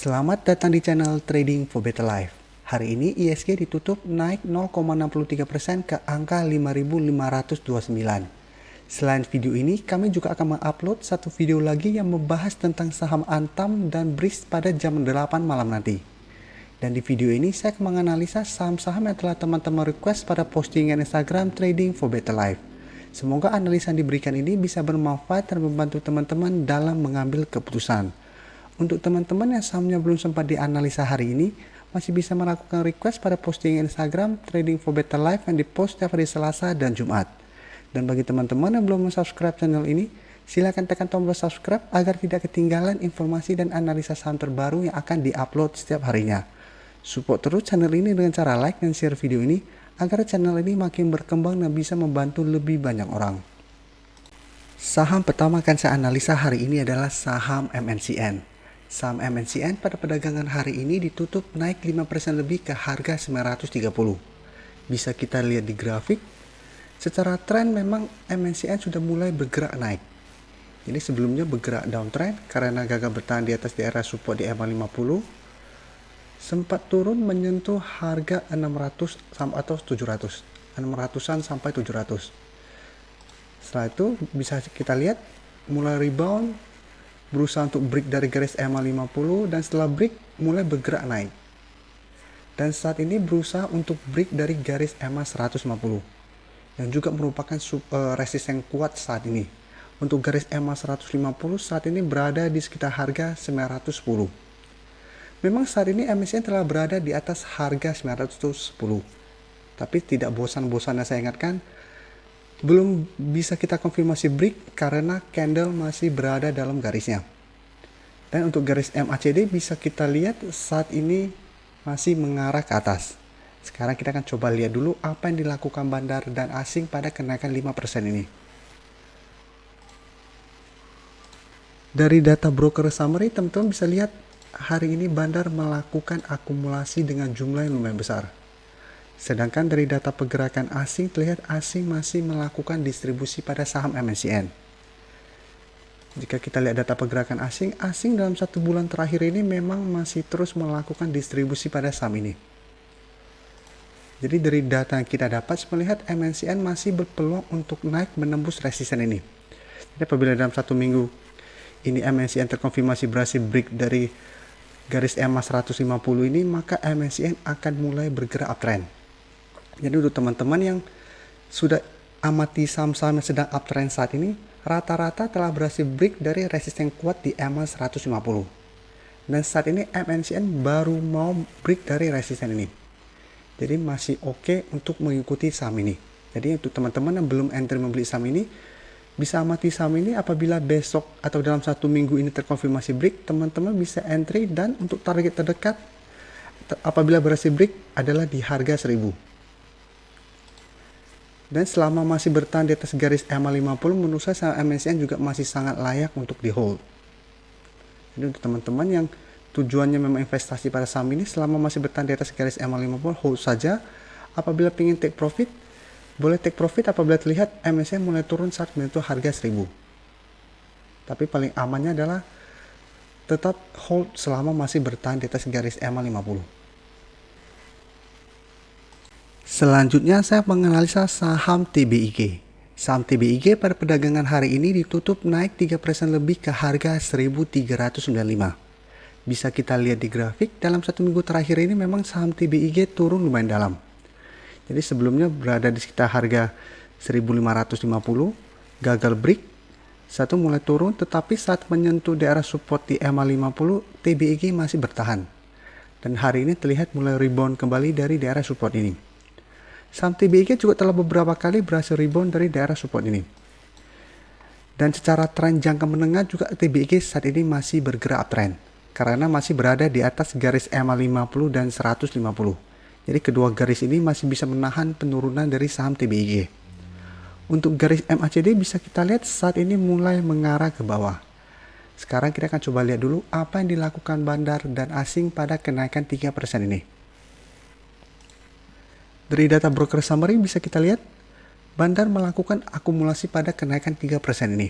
Selamat datang di channel Trading for Better Life. Hari ini ISG ditutup naik 0,63% ke angka 5.529. Selain video ini, kami juga akan mengupload satu video lagi yang membahas tentang saham Antam dan BRIX pada jam 8 malam nanti. Dan di video ini saya akan menganalisa saham-saham yang telah teman-teman request pada postingan Instagram Trading for Better Life. Semoga analisa yang diberikan ini bisa bermanfaat dan membantu teman-teman dalam mengambil keputusan. Untuk teman-teman yang sahamnya belum sempat dianalisa hari ini, masih bisa melakukan request pada postingan Instagram Trading for Better Life yang dipost setiap hari Selasa dan Jumat. Dan bagi teman-teman yang belum subscribe channel ini, silakan tekan tombol subscribe agar tidak ketinggalan informasi dan analisa saham terbaru yang akan diupload setiap harinya. Support terus channel ini dengan cara like dan share video ini agar channel ini makin berkembang dan bisa membantu lebih banyak orang. Saham pertama akan saya analisa hari ini adalah saham MNCN. Saham MNCN pada perdagangan hari ini ditutup naik 5% lebih ke harga 930. Bisa kita lihat di grafik, secara tren memang MNCN sudah mulai bergerak naik. Jadi sebelumnya bergerak downtrend karena gagal bertahan di atas daerah support di EMA 50. Sempat turun menyentuh harga 600 atau 700. 600-an sampai 700. Setelah itu bisa kita lihat mulai rebound, berusaha untuk break dari garis EMA 50 dan setelah break mulai bergerak naik. Dan saat ini berusaha untuk break dari garis EMA 150 yang juga merupakan resisten kuat saat ini. Untuk garis EMA 150 saat ini berada di sekitar harga 910. Memang saat ini MNCN telah berada di atas harga 910. Tapi tidak bosan-bosannya saya ingatkan, belum bisa kita konfirmasi break karena candle masih berada dalam garisnya. Dan untuk garis MACD bisa kita lihat saat ini masih mengarah ke atas. Sekarang kita akan coba lihat dulu apa yang dilakukan bandar dan asing pada kenaikan 5% ini. Dari data broker summary, teman-teman bisa lihat hari ini bandar melakukan akumulasi dengan jumlah yang lumayan besar. Sedangkan dari data pergerakan asing terlihat asing masih melakukan distribusi pada saham MNCN. Jika kita lihat data pergerakan asing dalam 1 bulan terakhir ini memang masih terus melakukan distribusi pada saham ini. Jadi dari data yang kita dapat melihat MNCN masih berpeluang untuk naik menembus resisten ini. Jadi apabila dalam 1 minggu ini MNCN terkonfirmasi berhasil break dari garis EMA 150 ini, maka MNCN akan mulai bergerak uptrend. Jadi untuk teman-teman yang sudah amati saham-saham yang sedang uptrend saat ini, rata-rata telah berhasil break dari resisten kuat di EMA 150. Dan saat ini MNCN baru mau break dari resisten ini. Jadi masih oke untuk mengikuti saham ini. Jadi untuk teman-teman yang belum entry membeli saham ini, bisa amati saham ini apabila besok atau dalam 1 minggu ini terkonfirmasi break, teman-teman bisa entry dan untuk target terdekat apabila berhasil break adalah di harga 1000. Dan selama masih bertahan di atas garis EMA 50, menurut saya saham MNCN juga masih sangat layak untuk di hold. Jadi untuk teman-teman yang tujuannya memang investasi pada saham ini, selama masih bertahan di atas garis EMA 50, hold saja. Apabila ingin take profit, boleh take profit apabila terlihat MNCN mulai turun saat menyentuh harga 1000. Tapi paling amannya adalah tetap hold selama masih bertahan di atas garis EMA 50. Selanjutnya saya menganalisa saham TBIG. Saham TBIG pada perdagangan hari ini ditutup naik 3% lebih ke harga 1395. Bisa kita lihat di grafik, dalam 1 minggu terakhir ini memang saham TBIG turun lumayan dalam. Jadi sebelumnya berada di sekitar harga 1550, gagal break, satu mulai turun, tetapi saat menyentuh daerah support di EMA 50, TBIG masih bertahan. Dan hari ini terlihat mulai rebound kembali dari daerah support ini. Saham TBIG juga telah beberapa kali berhasil rebound dari daerah support ini. Dan secara tren jangka menengah juga TBIG saat ini masih bergerak uptrend karena masih berada di atas garis EMA 50 dan 150. Jadi kedua garis ini masih bisa menahan penurunan dari saham TBIG. Untuk garis MACD bisa kita lihat saat ini mulai mengarah ke bawah. Sekarang kita akan coba lihat dulu apa yang dilakukan bandar dan asing pada kenaikan 3% ini. Dari data broker summary bisa kita lihat bandar melakukan akumulasi pada kenaikan 3% ini.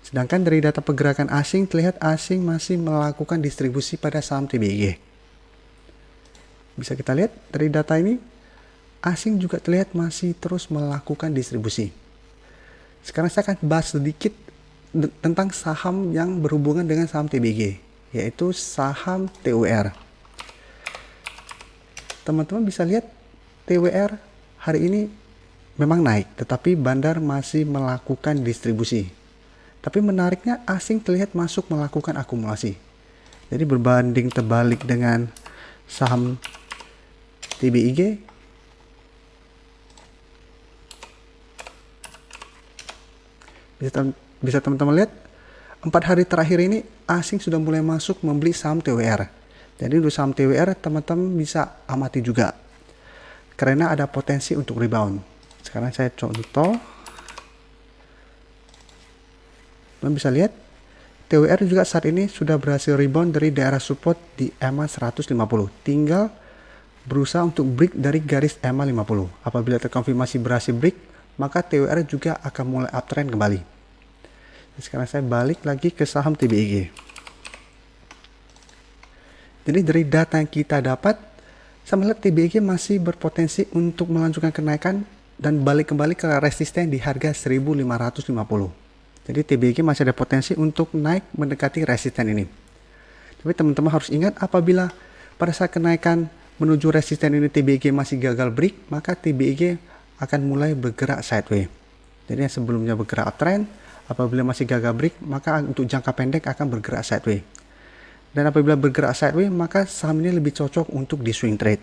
Sedangkan dari data pergerakan asing terlihat asing masih melakukan distribusi pada saham TBIG. Bisa kita lihat dari data ini, asing juga terlihat masih terus melakukan distribusi. Sekarang saya akan bahas sedikit tentang saham yang berhubungan dengan saham TBIG, yaitu saham TWR. Teman-teman bisa lihat TWR hari ini memang naik, tetapi bandar masih melakukan distribusi. Tapi menariknya asing terlihat masuk melakukan akumulasi. Jadi berbanding terbalik dengan saham TBIG, bisa teman-teman lihat 4 hari terakhir ini asing sudah mulai masuk membeli saham TWR. Jadi untuk saham TWR teman-teman bisa amati juga karena ada potensi untuk rebound. Sekarang saya contoh, teman bisa lihat TWR juga saat ini sudah berhasil rebound dari daerah support di EMA 150. Tinggal berusaha untuk break dari garis EMA 50. Apabila terkonfirmasi berhasil break, maka TWR juga akan mulai uptrend kembali. Sekarang saya balik lagi ke saham TBIG. Jadi dari data yang kita dapat, saya melihat TBIG masih berpotensi untuk melanjutkan kenaikan dan balik kembali ke resisten di harga 1550. Jadi TBIG masih ada potensi untuk naik mendekati resisten ini. Tapi teman-teman harus ingat, apabila pada saat kenaikan menuju resisten ini TBIG masih gagal break, maka TBIG akan mulai bergerak sideways. Jadi yang sebelumnya bergerak uptrend, apabila masih gagal break, maka untuk jangka pendek akan bergerak sideways. Dan apabila bergerak sideways, maka saham ini lebih cocok untuk di swing trade.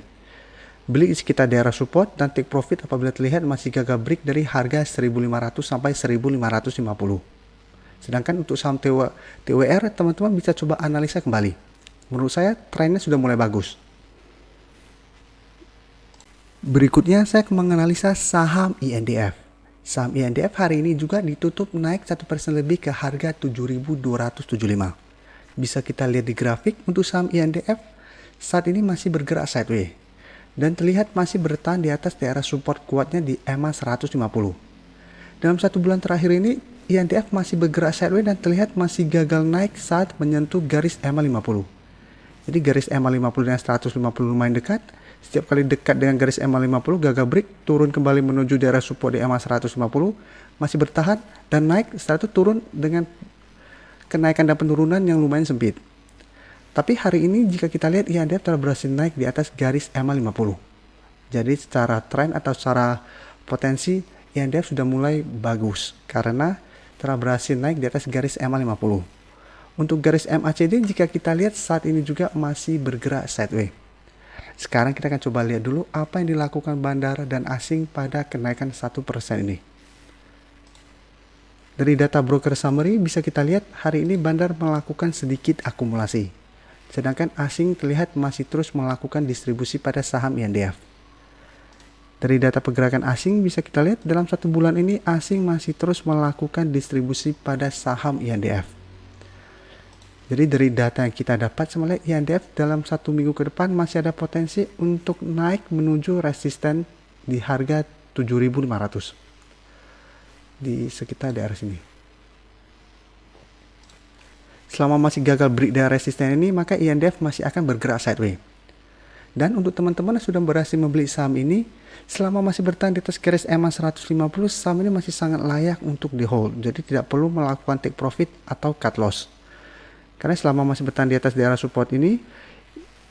Beli di sekitar daerah support dan take profit apabila terlihat masih gagal break dari harga 1500 sampai 1550. Sedangkan untuk saham TWR, teman-teman bisa coba analisa kembali. Menurut saya trennya sudah mulai bagus. Berikutnya saya akan menganalisa saham INDF. Saham INDF hari ini juga ditutup naik 1% lebih ke harga 7.275. Bisa kita lihat di grafik untuk saham INDF saat ini masih bergerak sideways dan terlihat masih bertahan di atas daerah support kuatnya di EMA 150. Dalam 1 bulan terakhir ini INDF masih bergerak sideways dan terlihat masih gagal naik saat menyentuh garis EMA 50. Jadi garis EMA 50 dan 150 lumayan dekat. Setiap kali dekat dengan garis EMA 50 gagal break, turun kembali menuju daerah support di EMA 150, masih bertahan dan naik, setelah itu turun dengan kenaikan dan penurunan yang lumayan sempit. Tapi hari ini jika kita lihat INDF telah berhasil naik di atas garis EMA 50. Jadi secara tren atau secara potensi INDF sudah mulai bagus karena telah berhasil naik di atas garis EMA 50. Untuk garis MACD jika kita lihat saat ini juga masih bergerak sideways. Sekarang kita akan coba lihat dulu apa yang dilakukan bandar dan asing pada kenaikan 1% ini. Dari data broker summary bisa kita lihat hari ini bandar melakukan sedikit akumulasi. Sedangkan asing terlihat masih terus melakukan distribusi pada saham INDF. Dari data pergerakan asing bisa kita lihat dalam 1 bulan ini asing masih terus melakukan distribusi pada saham INDF. Jadi dari data yang kita dapat sebenarnya INDF dalam 1 minggu ke depan masih ada potensi untuk naik menuju resisten di harga 7.500 di sekitar daerah sini. Selama masih gagal break dari resisten ini, maka INDF masih akan bergerak sideways. Dan untuk teman-teman yang sudah berhasil membeli saham ini, selama masih bertahan di atas garis EMA 150, saham ini masih sangat layak untuk di hold. Jadi tidak perlu melakukan take profit atau cut loss. Karena selama masih bertahan di atas daerah support ini,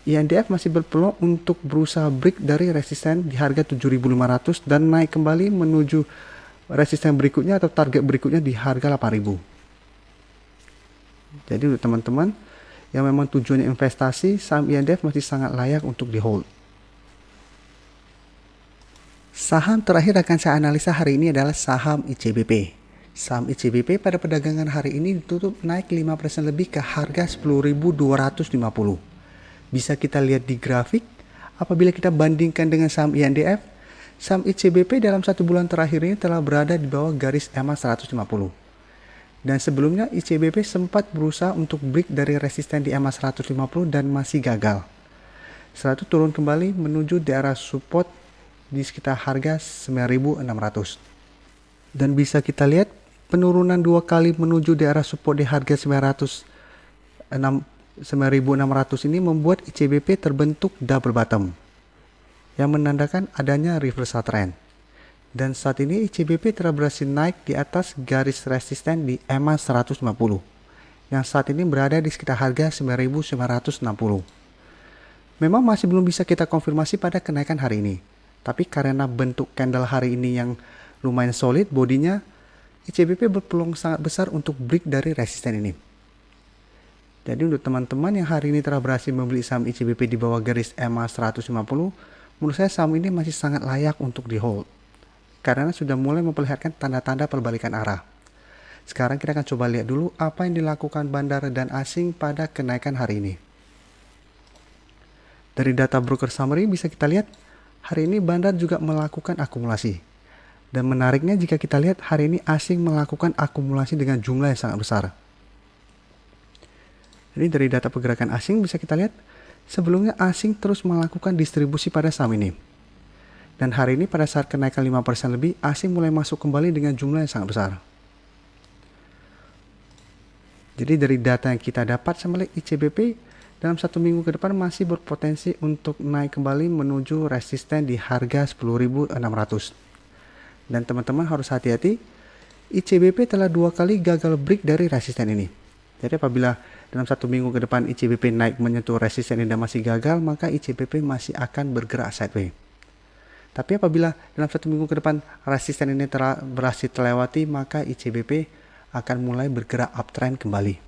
INDF masih berpeluang untuk berusaha break dari resisten di harga 7.500 dan naik kembali menuju resisten berikutnya atau target berikutnya di harga 8.000. Jadi untuk teman-teman yang memang tujuannya investasi, saham INDF masih sangat layak untuk di hold. Saham terakhir akan saya analisa hari ini adalah saham ICBP. Saham ICBP pada perdagangan hari ini ditutup naik 5% lebih ke harga 10.250. Bisa kita lihat di grafik, apabila kita bandingkan dengan saham INDF, saham ICBP dalam 1 bulan terakhir ini telah berada di bawah garis EMA 150. Dan sebelumnya ICBP sempat berusaha untuk break dari resisten di EMA 150 dan masih gagal. Setelah itu turun kembali menuju daerah support di sekitar harga 9.600. Dan bisa kita lihat penurunan 2 kali menuju di arah support di harga 9.600 ini membuat ICBP terbentuk double bottom yang menandakan adanya reversal trend. Dan saat ini ICBP telah berhasil naik di atas garis resisten di EMA 150 yang saat ini berada di sekitar harga 9.960. Memang masih belum bisa kita konfirmasi pada kenaikan hari ini, tapi karena bentuk candle hari ini yang lumayan solid bodinya, ICBP berpeluang sangat besar untuk break dari resisten ini. Jadi untuk teman-teman yang hari ini telah berhasil membeli saham ICBP di bawah garis EMA 150, menurut saya saham ini masih sangat layak untuk di hold karena sudah mulai memperlihatkan tanda-tanda perbalikan arah. Sekarang kita akan coba lihat dulu apa yang dilakukan bandar dan asing pada kenaikan hari ini. Dari data broker summary bisa kita lihat hari ini bandar juga melakukan akumulasi. Dan menariknya jika kita lihat hari ini asing melakukan akumulasi dengan jumlah yang sangat besar. Jadi dari data pergerakan asing bisa kita lihat sebelumnya asing terus melakukan distribusi pada saham ini. Dan hari ini pada saat kenaikan 5% lebih, asing mulai masuk kembali dengan jumlah yang sangat besar. Jadi dari data yang kita dapat sama ICBP dalam 1 minggu ke depan masih berpotensi untuk naik kembali menuju resisten di harga 10.600. Dan teman-teman harus hati-hati, ICBP telah 2 kali gagal break dari resisten ini. Jadi apabila dalam 1 minggu ke depan ICBP naik menyentuh resisten ini dan masih gagal, maka ICBP masih akan bergerak sideways. Tapi apabila dalam 1 minggu ke depan resisten ini berhasil terlewati, maka ICBP akan mulai bergerak uptrend kembali.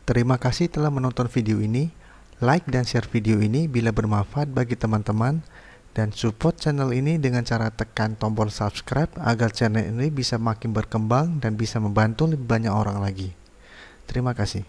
Terima kasih telah menonton video ini. Like dan share video ini bila bermanfaat bagi teman-teman. Dan support channel ini dengan cara tekan tombol subscribe agar channel ini bisa makin berkembang dan bisa membantu lebih banyak orang lagi. Terima kasih.